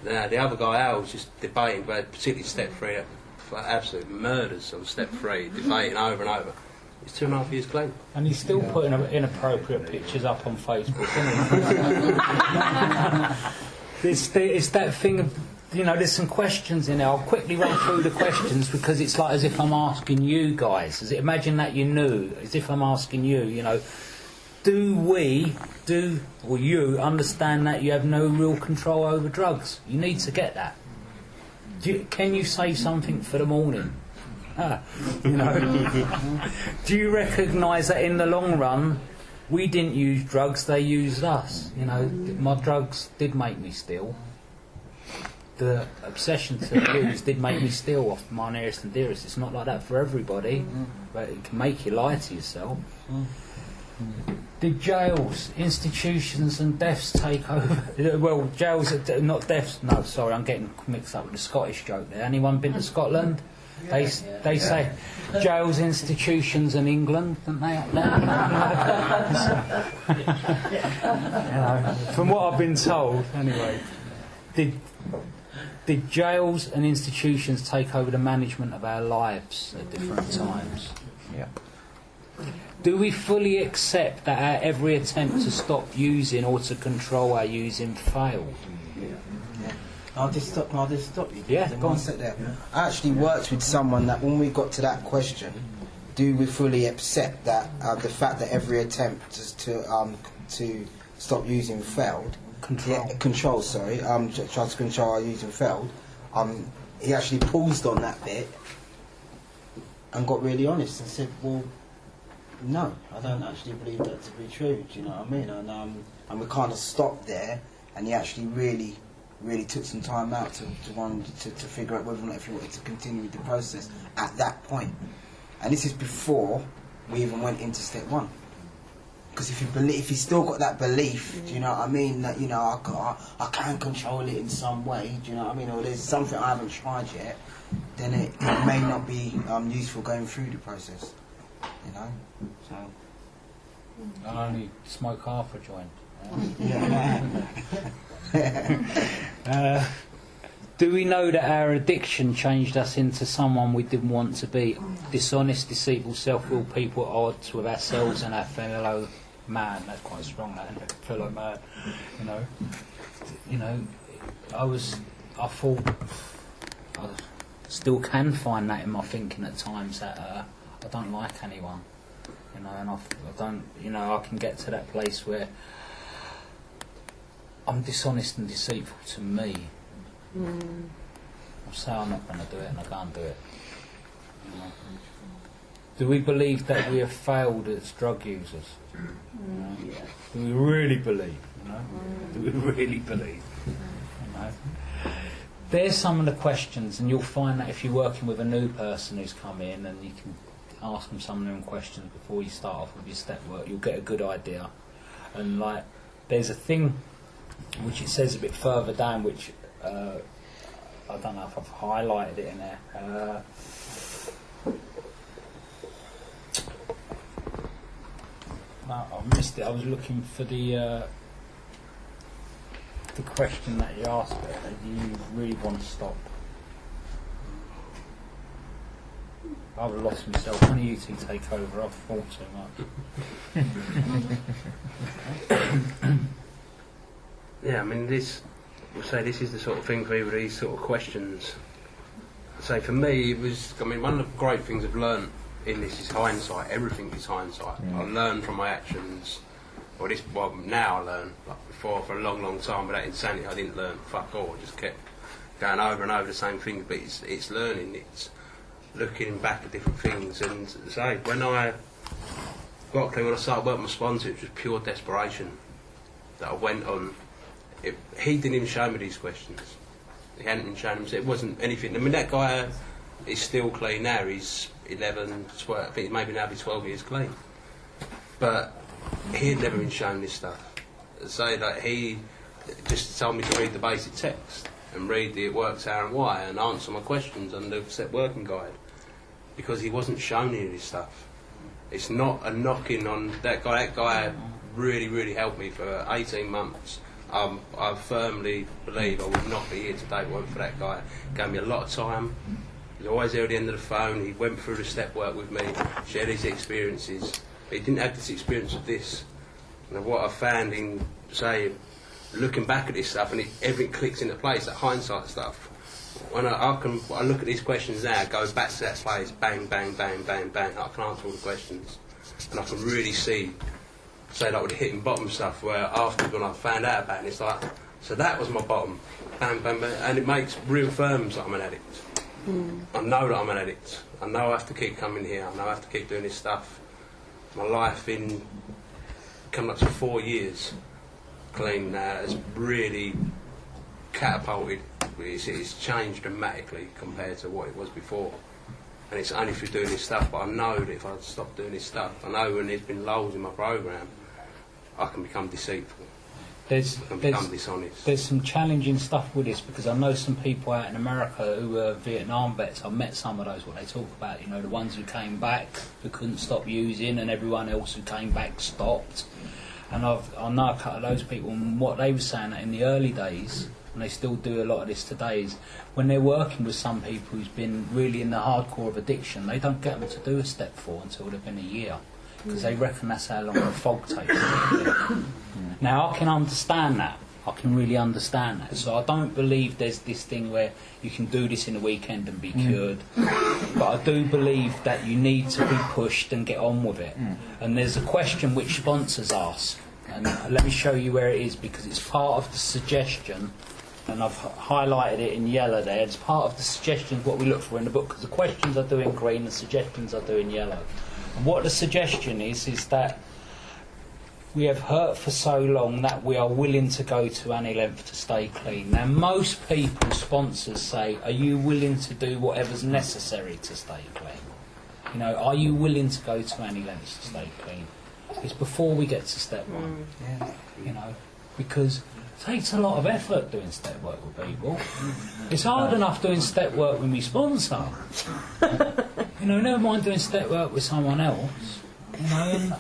The other guy, Al, was just debating, but particularly step 3, for absolute murders on step 3, debating over and over. He's 2.5 years clean. And he's still putting inappropriate pictures up on Facebook, isn't he? It's that thing of, you know, there's some questions in there. I'll quickly run through the questions because it's like as if I'm asking you guys. Imagine that you knew, as if I'm asking you, you know, do you understand that you have no real control over drugs? You need to get that. Can you say something for the morning? You know, do you recognise that in the long run, we didn't use drugs, they used us? You know, my drugs did make me steal. The obsession to use did make me steal off my nearest and dearest. It's not like that for everybody, but it can make you lie to yourself. Did jails, institutions and deaths take over? Well, jails, not deaths, no, sorry, I'm getting mixed up with the Scottish joke there. Anyone been to Scotland? They say jails, institutions and England, don't they? You know, from what I've been told, anyway. Did jails and institutions take over the management of our lives at different times? Yeah. Do we fully accept that our every attempt to stop using or to control our using failed? I'll just stop you. Yeah, go on. Sit there. I actually worked with someone that when we got to that question, do we fully accept that the fact that every attempt to stop using failed? Control. Sorry. Try to control our using failed. He actually paused on that bit and got really honest and said, "Well, no, I don't actually believe that to be true." Do you know what I mean? And we kind of stopped there, and he actually really took some time out to figure out whether or not if he wanted to continue with the process at that point. And this is before we even went into step 1. Because if he's still got that belief, do you know what I mean, that, you know, I can control it in some way, do you know what I mean, or there's something I haven't tried yet, then it may not be useful going through the process, you know. So I'll only smoke half a joint. Do we know that our addiction changed us into someone we didn't want to be? Dishonest, deceitful, self-willed people at odds with ourselves and our fellow man. That's quite strong, that, isn't it? Fellow man. You know, I thought I still can find that in my thinking at times that I don't like anyone. You know, and I don't. You know, I can get to that place where I'm dishonest and deceitful to me. I say I'm not going to do it, and I can't do it. You know? Do we believe that we have failed as drug users? You know? Do we really believe? You know? Do we really believe? You know? There's some of the questions, and you'll find that if you're working with a new person who's come in, and you can ask them some of them questions before you start off with your step work, you'll get a good idea. And like, there's a thing which it says a bit further down, which I don't know if I've highlighted it in there. No, I missed it. I was looking for the question that you asked. Do you really want to stop? I've lost myself. One of you two take over. I've thought too much. Yeah, I mean, this say this is the sort of thing for me with these sort of questions. So for me, it was, I mean, one of the great things I've learned in this is hindsight. Everything is hindsight. I learn from my actions. Well, now I learn. Like before, for a long, long time, with that insanity, I didn't learn fuck all. I just kept going over and over the same thing. But it's learning. It's looking back at different things. And say, when I got clear, when I started working with my sponsor, it was pure desperation that I went on. He didn't even show me these questions. He hadn't even shown them. It wasn't anything. I mean, that guy is still clean now. He's 11, 12, I think maybe now be 12 years clean. But he had never been shown this stuff. So that he just told me to read the basic text and read the it works how and why and answer my questions on the step working guide, because he wasn't shown any of this stuff. It's not a knocking on that guy. That guy really, really helped me for 18 months. I firmly believe I would not be here today if it weren't for that guy. Gave me a lot of time. He was always there at the end of the phone. He went through the step work with me, shared his experiences. But he didn't have this experience of this. And what I found in, say, looking back at this stuff, and everything clicks into place, that hindsight stuff. When I look at these questions now, go back to that place, bang, bang, bang, bang, bang. I can answer all the questions, and I can really see, say, like with the hitting bottom stuff, where after when I found out about it, it's like, so that was my bottom, bang, bang, bang, and it reaffirms that I'm an addict. I know that I'm an addict. I know I have to keep coming here. I know I have to keep doing this stuff. My life in coming up to 4 years clean now has really catapulted. It's changed dramatically compared to what it was before. And it's only through doing this stuff, but I know that if I stop doing this stuff, I know when there's been lulls in my programme, I can become deceitful. I can become dishonest. There's some challenging stuff with this, because I know some people out in America who are Vietnam vets. I've met some of those, what they talk about, you know, the ones who came back, who couldn't stop using, and everyone else who came back stopped. And I know a couple of those people, and what they were saying that in the early days, and they still do a lot of this today, is when they're working with some people who's been really in the hardcore of addiction, they don't get them to do a step 4 until they've been a year, because they reckon that's how long the fog takes. Now, I can understand that. I can really understand that. So I don't believe there's this thing where you can do this in a weekend and be cured. But I do believe that you need to be pushed and get on with it. And there's a question which sponsors ask. And let me show you where it is, because it's part of the suggestion. And I've highlighted it in yellow there. It's part of the suggestions, what we look for in the book, because the questions I do in green, the suggestions I do in yellow. And what the suggestion is that we have hurt for so long that we are willing to go to any length to stay clean. Now, most people, sponsors, say, are you willing to do whatever's necessary to stay clean? You know, are you willing to go to any lengths to stay clean? It's before we get to step 1. You know, because it takes a lot of effort doing step work with people. It's hard enough doing step work with me sponsor. You know, never mind doing step work with someone else. You know, and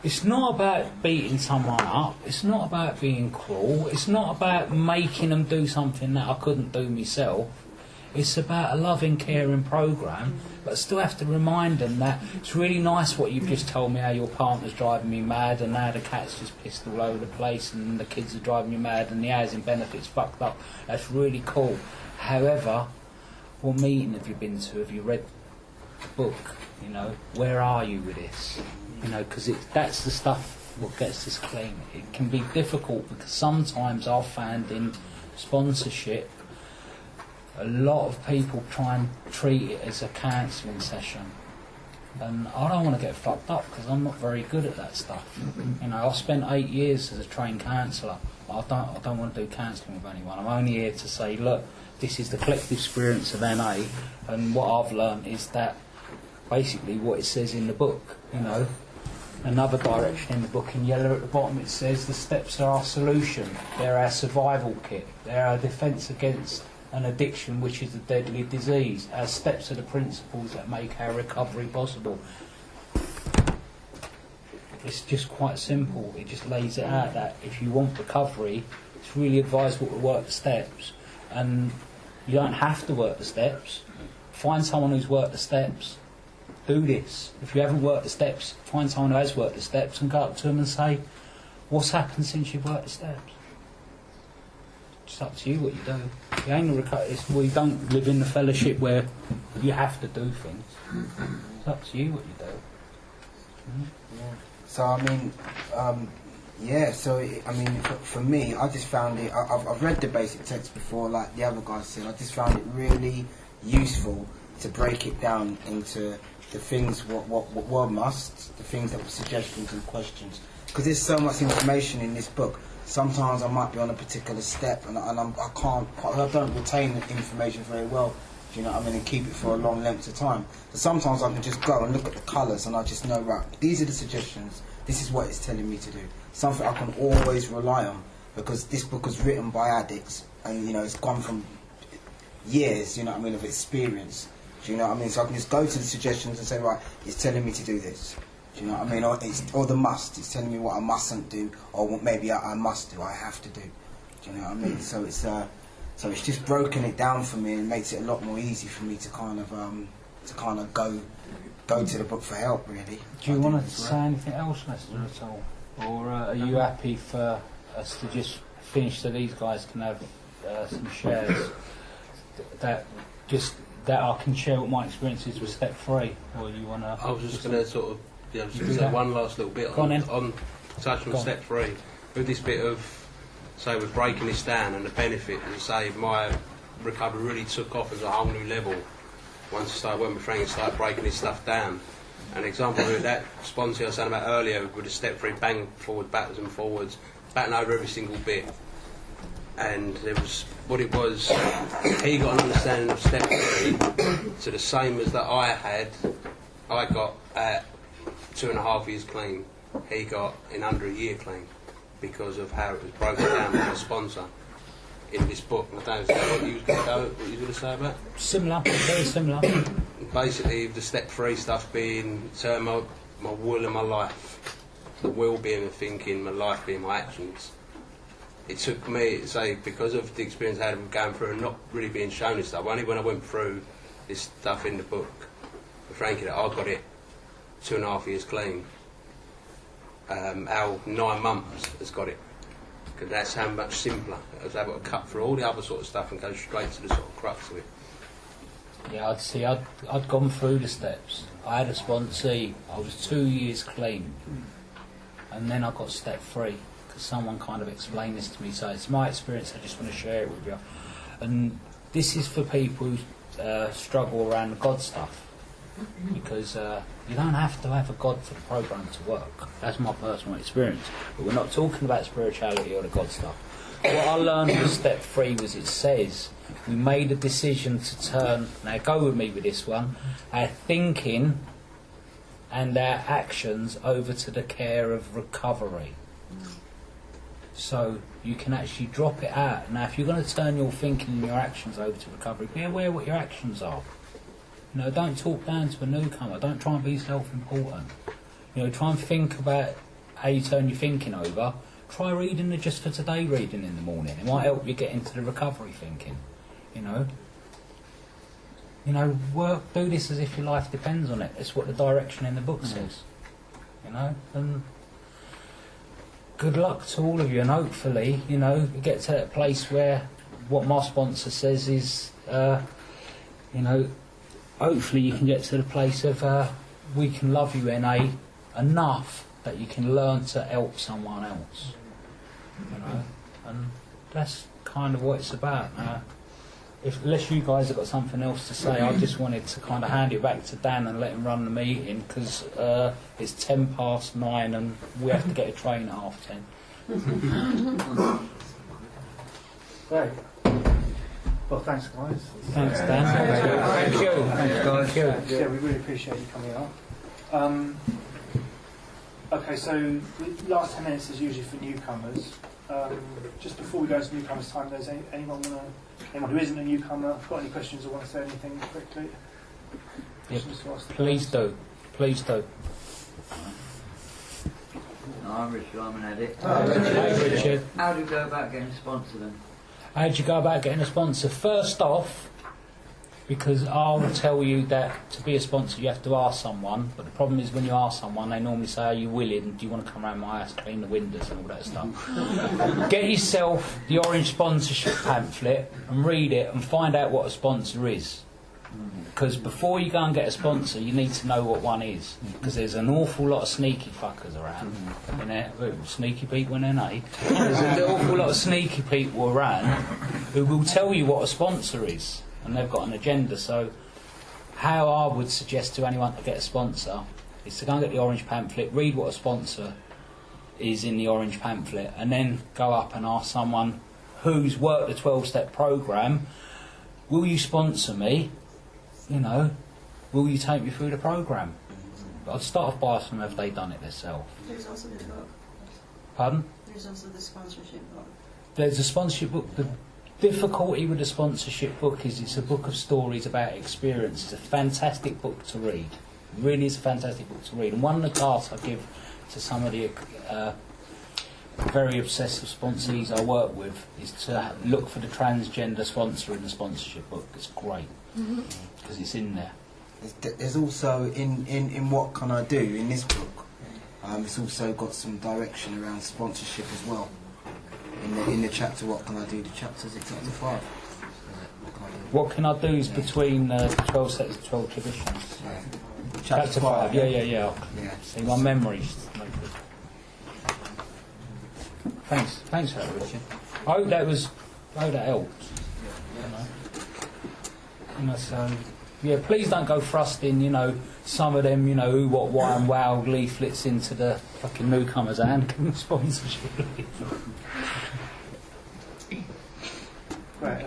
it's not about beating someone up. It's not about being cruel. It's not about making them do something that I couldn't do myself. It's about a loving, caring programme, but I still have to remind them that it's really nice what you've just told me, how your partner's driving me mad, and now the cat's just pissed all over the place, and the kids are driving you mad, and the housing benefits fucked up. That's really cool. However, what meeting have you been to? Have you read the book? You know, where are you with this? You know, because that's the stuff what gets us clean. It can be difficult, because sometimes I've found in sponsorship, a lot of people try and treat it as a counselling session. And I don't want to get fucked up, because I'm not very good at that stuff. You know, I spent 8 years as a trained counsellor. I don't want to do counselling with anyone. I'm only here to say, look, this is the collective experience of NA, and what I've learned is that basically what it says in the book, you know. Another direction in the book in yellow at the bottom, it says the steps are our solution, they're our survival kit, they're our defence against an addiction which is a deadly disease. Our steps are the principles that make our recovery possible. It's just quite simple. It just lays it out that if you want recovery, it's really advisable to work the steps. And you don't have to work the steps. Find someone who's worked the steps. Do this. If you haven't worked the steps, find someone who has worked the steps and go up to them and say, what's happened since you've worked the steps? It's up to you what you do. You ain't we don't live in the fellowship where you have to do things. It's up to you what you do. So I mean, for me, I just found it. I've read the basic text before, like the other guys said. I just found it really useful to break it down into the things what were musts, the things that were suggestions and questions. Because there's so much information in this book. Sometimes I might be on a particular step and I don't retain the information very well. Do you know what I mean? And keep it for a long length of time. But sometimes I can just go and look at the colours and I just know, right, these are the suggestions. This is what it's telling me to do. Something I can always rely on, because this book was written by addicts and, you know, it's gone from years, you know what I mean, of experience. Do you know what I mean? So I can just go to the suggestions and say, right, it's telling me to do this. Do you know what I mean? Or the must, it's telling me what I mustn't do, or what maybe I must do, I have to do. Do you know what I mean? So it's just broken it down for me and makes it a lot more easy for me to kind of go to the book for help, really. Do you want to say anything else, Lester, at all? Or are you happy for us to just finish so these guys can have some shares that I can share what my experiences with step 3? Or you want to... I was just going to sort of, say one last little bit on touching on step 3. With this bit of, say, we're breaking this down and the benefit, as I say, my recovery really took off as a whole new level once I started working with Frank and started breaking this stuff down. An example of that sponsor I was saying about earlier with the step 3, bang forward, backwards and forwards, batting over every single bit. And it was what it was, he got an understanding of step 3 to the same as that I got at 2.5 years clean. He got in under a year clean because of how it was broken down by a sponsor in this book. I don't know what you was going to say about it? Similar, very similar. Basically, the step 3 stuff being my will and my life. The will being the thinking, my life being my actions. It took me, say, because of the experience I had of going through and not really being shown this stuff, only when I went through this stuff in the book, with Frankie, that I got it 2.5 years clean. Our 9 months has got it. Because that's how much simpler. I was able to cut through all the other sort of stuff and go straight to the sort of crux of it. Yeah, I'd gone through the steps. I had a sponsee, I was 2 years clean. And then I got step 3, because someone kind of explained this to me. So it's my experience, I just want to share it with you. And this is for people who struggle around the God stuff. Because you don't have to have a God for the program to work. That's my personal experience. But we're not talking about spirituality or the God stuff. What I learned with step 3 was it says we made a decision to turn, now go with me with this one, our thinking and our actions over to the care of recovery. So you can actually drop it out. Now if you're going to turn your thinking and your actions over to recovery, be aware what your actions are. You know, don't talk down to a newcomer. Don't try and be self-important. You know, try and think about how you turn your thinking over. Try reading the Just for Today reading in the morning. It might help you get into the recovery thinking. You know, do this as if your life depends on it. It's what the direction in the book says. You know, and good luck to all of you. And hopefully, you know, you get to that place where what my sponsor says is, you know, hopefully you can get to the place of we can love you, NA, enough that you can learn to help someone else. You know, and that's kind of what it's about. Unless you guys have got something else to say, I just wanted to kind of hand it back to Dan and let him run the meeting, because it's 9:10 and we have to get a train at 10:30. Great. Well, thanks, guys. Thanks, Dan. Thank you. Thanks, guys. Thank you. Yeah, we really appreciate you coming on. Okay, so the last 10 minutes is usually for newcomers. Just before we go to newcomers' time, does anyone who isn't a newcomer got any questions or want to say anything quickly? Yep. Please do. Please do. No, I'm Richard, I'm an addict. Hey, Richard. How do you go about getting a sponsor then? How do you go about getting a sponsor? First off, Because I will tell you that to be a sponsor you have to ask someone, but the problem is when you ask someone they normally say, are you willing, do you want to come around my house, clean the windows and all that stuff. Get yourself the orange sponsorship pamphlet and read it and find out what a sponsor is. Because before you go and get a sponsor you need to know what one is, because there's an awful lot of sneaky fuckers around. Sneaky people in NA. There's an awful lot of sneaky people around who will tell you what a sponsor is, and they've got an agenda. So how I would suggest to anyone to get a sponsor is to go and get the orange pamphlet, read what a sponsor is in the orange pamphlet, and then go up and ask someone who's worked the 12-step programme, will you sponsor me? You know, will you take me through the programme? I'd start off by asking them if they've done it themselves. There's also the book. Pardon? There's also the sponsorship book. There's a sponsorship book. The difficulty with the sponsorship book is it's a book of stories about experience. It's a fantastic book to read. It really is a fantastic book to read. And one of the tasks I give to some of the very obsessive sponsees I work with is to look for the transgender sponsor in the sponsorship book. It's great because it's in there. There's also in What Can I Do in this book, it's also got some direction around sponsorship as well. In the chapter What Can I Do, the chapter's chapter 5. What Can I Do is between 12 steps and 12 traditions. Chapter 5, yeah. See, my memory's no good. Thanks for that, Richard. I hope that helps. So, yeah, please don't go thrusting, some of them, who, what, why and wow leaflets into the fucking newcomers and sponsorship. Great,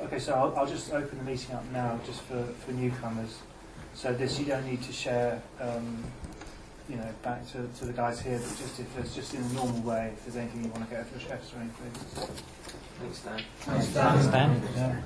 okay, so I'll just open the meeting up now just for newcomers. So you don't need to share, back to the guys here, but just if it's just in a normal way, if there's anything you want to get for chefs or anything. Thanks, Dan. Thanks, Dan. Yeah.